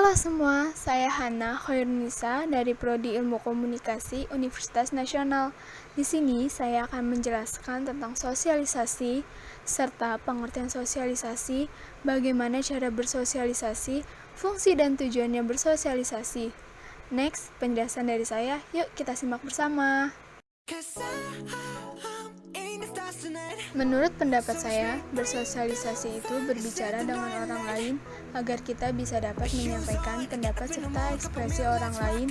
Halo semua, saya Hana Khairunisa dari Prodi Ilmu Komunikasi Universitas Nasional. Di sini saya akan menjelaskan tentang sosialisasi serta pengertian sosialisasi, bagaimana cara bersosialisasi, fungsi dan tujuannya bersosialisasi. Next, penjelasan dari saya. Yuk kita simak bersama. Menurut pendapat saya, bersosialisasi itu berbicara dengan orang lain agar kita bisa dapat menyampaikan pendapat serta ekspresi orang lain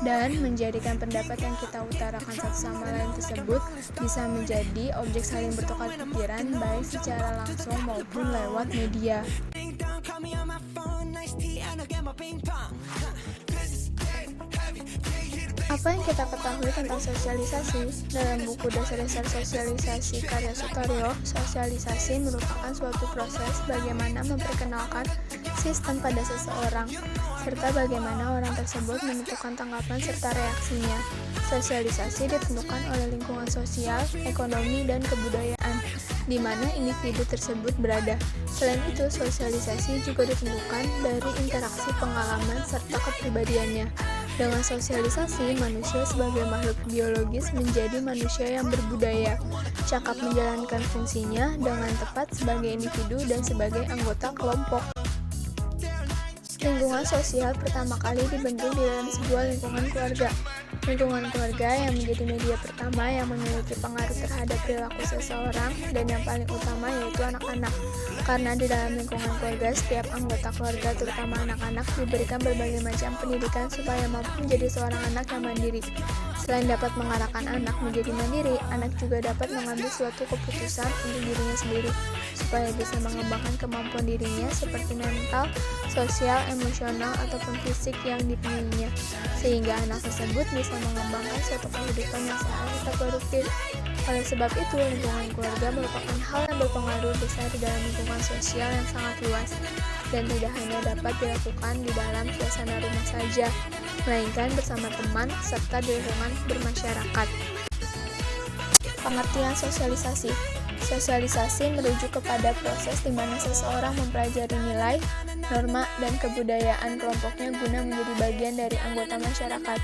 dan menjadikan pendapat yang kita utarakan satu sama lain tersebut bisa menjadi objek saling bertukar pikiran baik secara langsung maupun lewat media. Apa yang kita ketahui tentang sosialisasi? Dalam buku Dasar-Dasar Sosialisasi karya Sutaryo, sosialisasi merupakan suatu proses bagaimana memperkenalkan sistem pada seseorang, serta bagaimana orang tersebut menentukan tanggapan serta reaksinya. Sosialisasi ditentukan oleh lingkungan sosial, ekonomi, dan kebudayaan, di mana individu tersebut berada. Selain itu, sosialisasi juga ditentukan dari interaksi pengalaman serta kepribadiannya. Dengan sosialisasi, manusia sebagai makhluk biologis menjadi manusia yang berbudaya, cakap menjalankan fungsinya dengan tepat sebagai individu dan sebagai anggota kelompok. Lingkungan sosial pertama kali dibentuk di dalam sebuah lingkungan keluarga. Lingkungan keluarga yang menjadi media pertama yang memiliki pengaruh terhadap perilaku seseorang dan yang paling utama yaitu anak-anak. Karena di dalam lingkungan keluarga, setiap anggota keluarga, terutama anak-anak, diberikan berbagai macam pendidikan supaya mampu menjadi seorang anak yang mandiri. Selain dapat mengarahkan anak menjadi mandiri, anak juga dapat mengambil suatu keputusan untuk dirinya sendiri, supaya bisa mengembangkan kemampuan dirinya seperti mental, sosial, emosional, ataupun fisik yang dimilikinya, sehingga anak tersebut bisa mengembangkan suatu kehidupan yang sehat serta produktif. Oleh sebab itu, lingkungan keluarga merupakan hal yang berpengaruh besar di dalam lingkungan sosial yang sangat luas, dan tidak hanya dapat dilakukan di dalam suasana rumah saja, melainkan bersama teman serta di lingkungan bermasyarakat. Pengertian sosialisasi. Sosialisasi merujuk kepada proses di mana seseorang mempelajari nilai, norma, dan kebudayaan kelompoknya guna menjadi bagian dari anggota masyarakat.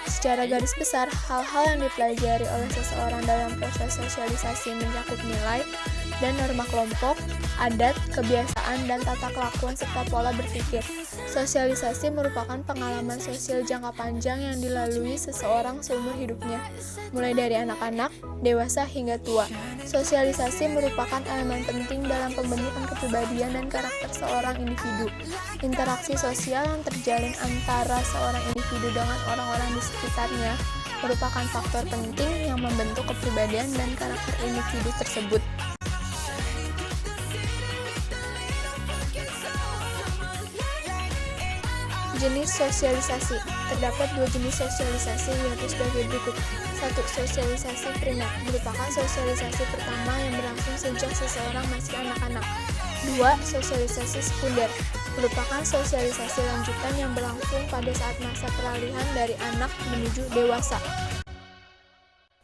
Secara garis besar, hal-hal yang dipelajari oleh seseorang dalam proses sosialisasi mencakup nilai dan norma kelompok, adat, kebiasaan, dan tata kelakuan serta pola berpikir. Sosialisasi merupakan pengalaman sosial jangka panjang yang dilalui seseorang seumur hidupnya, mulai dari anak-anak, dewasa, hingga tua. Sosialisasi merupakan elemen penting dalam pembentukan kepribadian dan karakter seorang individu. Interaksi sosial yang terjalin antara seorang individu dengan orang-orang di sekitarnya merupakan faktor penting yang membentuk kepribadian dan karakter individu tersebut. Jenis sosialisasi. Terdapat dua jenis sosialisasi yaitu sebagai berikut. 1. Sosialisasi primer merupakan sosialisasi pertama yang berlangsung sejak seseorang masih anak-anak. 2. Sosialisasi sekunder merupakan sosialisasi lanjutan yang berlangsung pada saat masa peralihan dari anak menuju dewasa.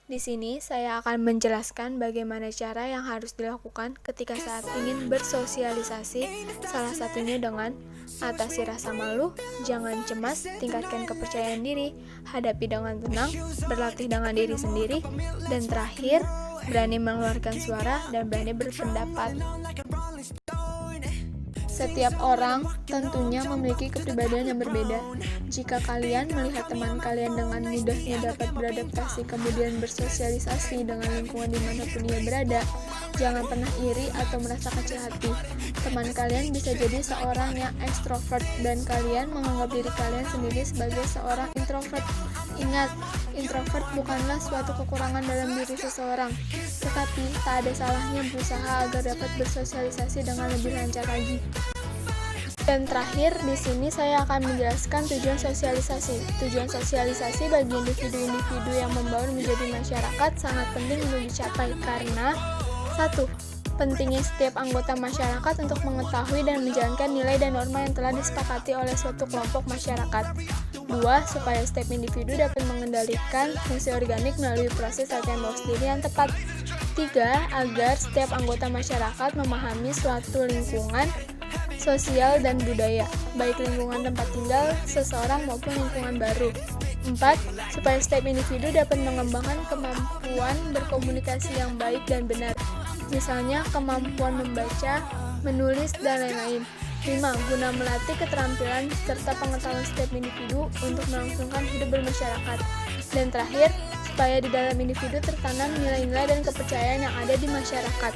Di sini saya akan menjelaskan bagaimana cara yang harus dilakukan ketika saat ingin bersosialisasi, salah satunya dengan atasi rasa malu, jangan cemas, tingkatkan kepercayaan diri, hadapi dengan tenang, berlatih dengan diri sendiri, dan terakhir, berani mengeluarkan suara dan berani berpendapat. Setiap orang tentunya memiliki kepribadian yang berbeda. Jika kalian melihat teman kalian dengan mudahnya dapat beradaptasi kemudian bersosialisasi dengan lingkungan dimanapun dia berada, jangan pernah iri atau merasa kecil hati. Teman kalian bisa jadi seorang yang ekstrovert dan kalian menganggap diri kalian sendiri sebagai seorang introvert. Ingat, introvert bukanlah suatu kekurangan dalam diri seseorang, tetapi tak ada salahnya berusaha agar dapat bersosialisasi dengan lebih lancar lagi. Dan terakhir, di sini saya akan menjelaskan tujuan sosialisasi. Tujuan sosialisasi bagi individu-individu yang membangun menjadi masyarakat sangat penting untuk dicapai karena 1. Pentingnya setiap anggota masyarakat untuk mengetahui dan menjalankan nilai dan norma yang telah disepakati oleh suatu kelompok masyarakat. 2. Supaya setiap individu dapat mengendalikan fungsi organik melalui proses latihan bawah diri yang tepat. 3. Agar setiap anggota masyarakat memahami suatu lingkungan sosial, dan budaya, baik lingkungan tempat tinggal seseorang maupun lingkungan baru. 4. Supaya setiap individu dapat mengembangkan kemampuan berkomunikasi yang baik dan benar, misalnya kemampuan membaca, menulis, dan lain-lain. 5. Guna melatih keterampilan serta pengetahuan setiap individu untuk melangsungkan hidup bermasyarakat. Dan terakhir, supaya di dalam individu tertanam nilai-nilai dan kepercayaan yang ada di masyarakat.